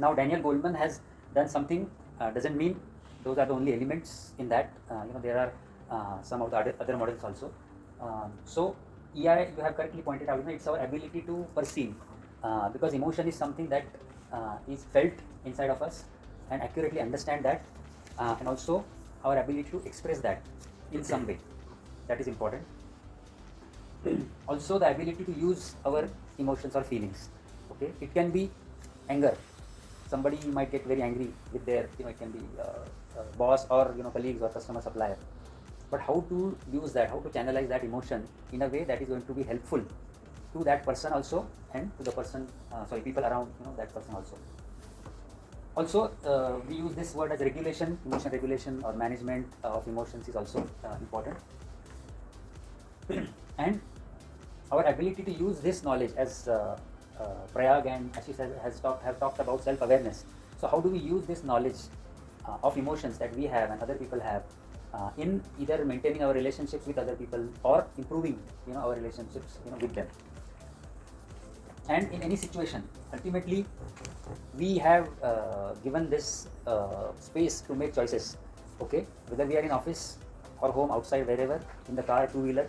Now Daniel Goleman has done something, doesn't mean those are the only elements in that. There are some of the other models also. So EI, you have correctly pointed out, it's our ability to perceive, because emotion is something that is felt inside of us, and accurately understand that, and also our ability to express that in some way. That is important. Also the ability to use our emotions or feelings. Okay, it can be anger. Somebody might get very angry with their, it can be boss or colleagues or customer, supplier. But how to use that, how to channelize that emotion in a way that is going to be helpful to that person also, and to the person, people around that person also. Also, we use this word as regulation, emotion regulation or management of emotions is also important. And our ability to use this knowledge, as Prayag and Ashish have talked about self-awareness. So how do we use this knowledge of emotions that we have and other people have in either maintaining our relationships with other people or improving our relationships with them? And in any situation, ultimately we have given this space to make choices. Okay, whether we are in office or home, outside, wherever, in the car, two-wheeler,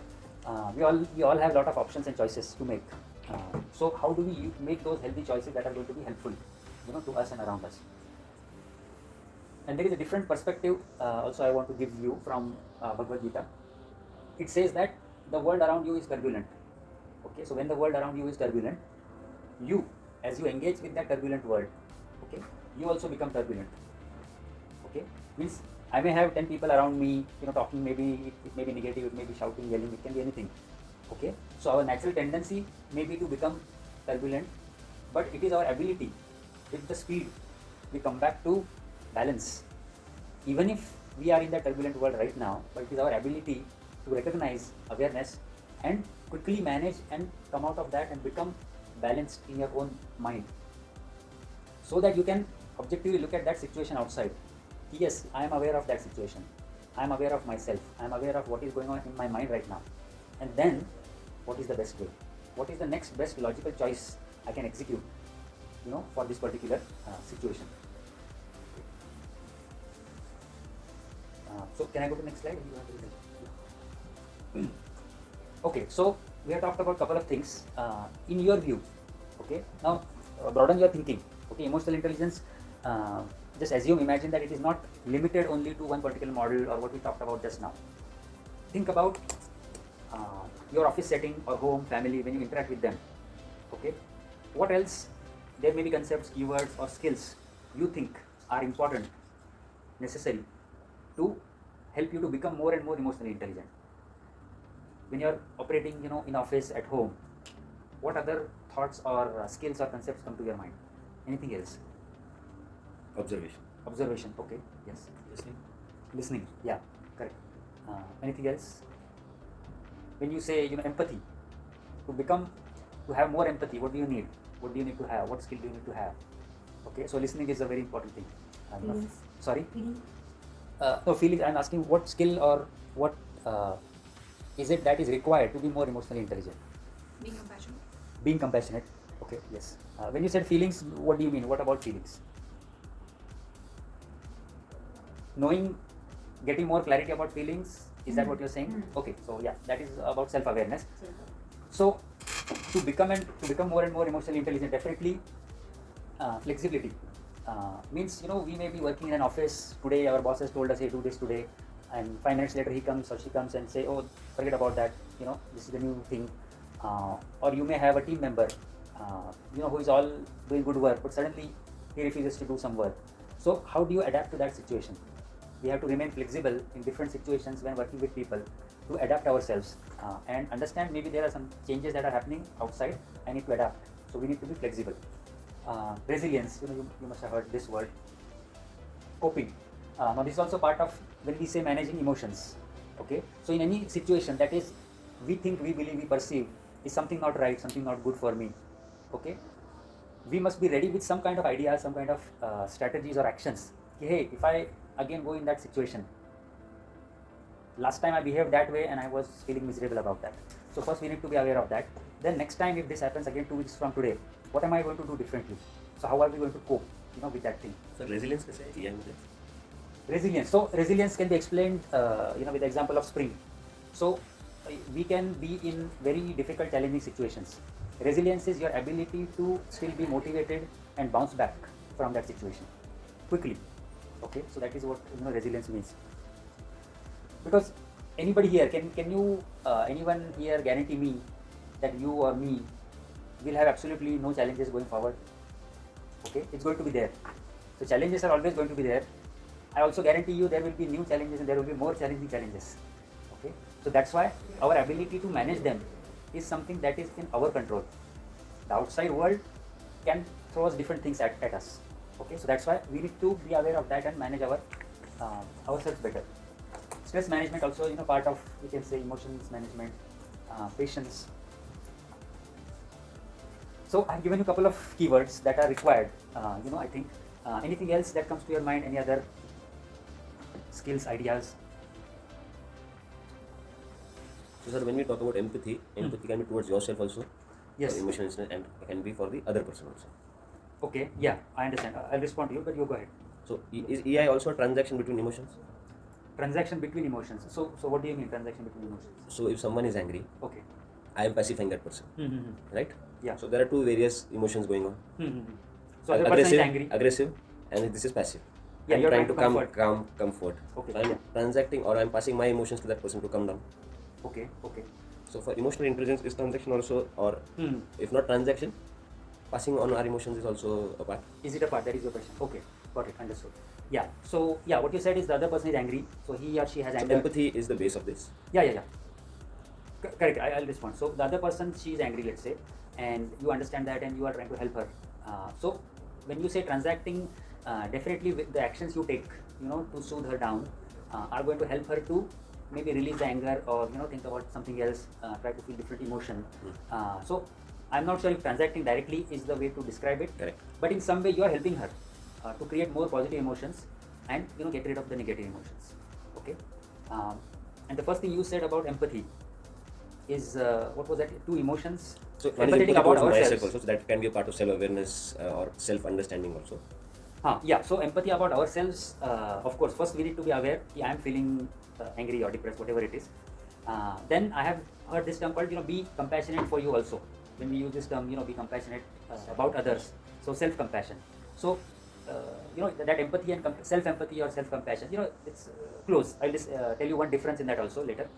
we all have a lot of options and choices to make. So how do we make those healthy choices that are going to be helpful to us and around us? And there is a different perspective also I want to give you from BhagwadGita. It says that the world around you is turbulent. Okay, so when the world around you is turbulent, you, as you engage with that turbulent world, okay, you also become turbulent. Okay, means I may have 10 people around me, talking, maybe it may be negative, it may be shouting, yelling, it can be anything. Okay, so our natural tendency may be to become turbulent, but it is our ability, with the speed, we come back to balance. Even if we are in that turbulent world right now, but it is our ability to recognize awareness and quickly manage and come out of that and become balanced in your own mind, so that you can objectively look at that situation outside. Yes, I am aware of that situation. I am aware of myself. I am aware of what is going on in my mind right now. And then, what is the best way? What is the next best logical choice I can execute, for this particular situation? So, can I go to the next slide? Okay, so we have talked about a couple of things. In your view, okay, now broaden your thinking. Okay, emotional intelligence, just imagine that it is not limited only to one particular model or what we talked about just now. Think about your office setting or home, family, when you interact with them. Okay, what else? There may be concepts, keywords or skills you think are important, necessary to help you to become more and more emotionally intelligent. When you are operating, in office, at home, what other thoughts or skills or concepts come to your mind? Anything else? Observation. Okay. Yes. Listening. Yeah. Correct. Anything else? When you say, empathy, to have more empathy, what do you need? What do you need to have? What skill do you need to have? Okay. So listening is a very important thing. Sorry. No, feelings. I'm asking what skill or what is it that is required to be more emotionally intelligent? Being compassionate. Okay. Yes. When you said feelings, what do you mean? What about feelings? Knowing, getting more clarity about feelings. Is that what you're saying? Okay. So yeah, that is about self-awareness. So to become more and more emotionally intelligent, definitely flexibility. Means, we may be working in an office today, our boss has told us, hey, do this today, and 5 minutes later he comes or she comes and say, oh, forget about that, this is the new thing. Or you may have a team member, who is all doing good work, but suddenly he refuses to do some work. So how do you adapt to that situation? We have to remain flexible in different situations when working with people, to adapt ourselves and understand maybe there are some changes that are happening outside. I need to adapt. So we need to be flexible. Resilience, you must have heard this word. Coping. Now this is also part of when we say managing emotions. Okay. So in any situation that is, we think, we believe, we perceive is something not right, something not good for me. Okay. We must be ready with some kind of ideas, some kind of strategies or actions. Hey, if I again go in that situation, last time I behaved that way and I was feeling miserable about that. So first we need to be aware of that. Then next time if this happens again 2 weeks from today, what am I going to do differently? So how are we going to cope? with that thing. So resilience कैसे है EI में? Resilience. So resilience can be explained, with the example of spring. So we can be in very difficult, challenging situations. Resilience is your ability to still be motivated and bounce back from that situation quickly. Okay, so that is what resilience means. Because anybody here, can you anyone here guarantee me that you or me will have absolutely no challenges going forward? Okay, it's going to be there. So challenges are always going to be there. I also guarantee you there will be new challenges and there will be more challenging challenges. Okay, so that's why our ability to manage them is something that is in our control. The outside world can throw us different things at us. Okay, so that's why we need to be aware of that and manage ourselves better. Stress management also, part of, we can say, emotions management, patience. So I've given you a couple of keywords that are required. I think anything else that comes to your mind, any other skills, ideas? So sir, when we talk about empathy can be towards yourself also. Yes. Emotions, and can be for the other person also. Okay, yeah, I understand. I'll respond to you, but you go ahead. So is EI also a transaction between emotions? Transaction between emotions. So what do you mean transaction between emotions? So if someone is angry, Okay. I am pacifying that person, right? Yeah. So there are two various emotions going on. So the person is angry. Aggressive, and this is passive. Yeah, I'm you're trying to comfort. calm, comfort. Okay. So I'm transacting, or I'm passing my emotions to that person to calm down. Okay. So for emotional intelligence is transaction also, or if not transaction, passing on our emotions is also a part. Is it a part? That is your question. Okay, got it, understood. Yeah. So what you said is the other person is angry, so he or she has anger. So empathy is the base of this. Yeah. Correct. I'll respond. So the other person, she is angry, let's say, and you understand that, and you are trying to help her. So when you say transacting, definitely with the actions you take, to soothe her down, are going to help her to maybe release the anger, or think about something else, try to feel different emotion. So I'm not sure if transacting directly is the way to describe it. Correct. But in some way you are helping her to create more positive emotions and get rid of the negative emotions. Okay. And the first thing you said about empathy is what was that? Two emotions. So empathetic about ourselves also, so that can be a part of self-awareness or self-understanding also. Yeah, so empathy about ourselves, of course, first we need to be aware I am feeling angry or depressed, whatever it is. Then I have heard this term called, be compassionate for you also. When we use this term, be compassionate about others. So self-compassion. So, that empathy and self-empathy or self-compassion, it's close. I'll just tell you one difference in that also later.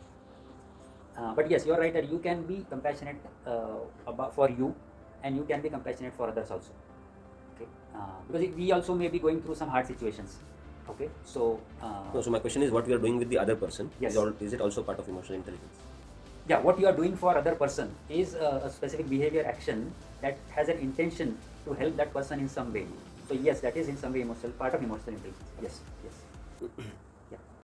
But yes, you're right that you can be compassionate for you, and you can be compassionate for others also. Okay, because we also may be going through some hard situations. Okay, so so my question is, what we are doing with the other person, yes, is it also part of emotional intelligence? Yeah, what you are doing for other person is a specific behavior action that has an intention to help that person in some way. So yes, that is in some way part of emotional intelligence. Yes.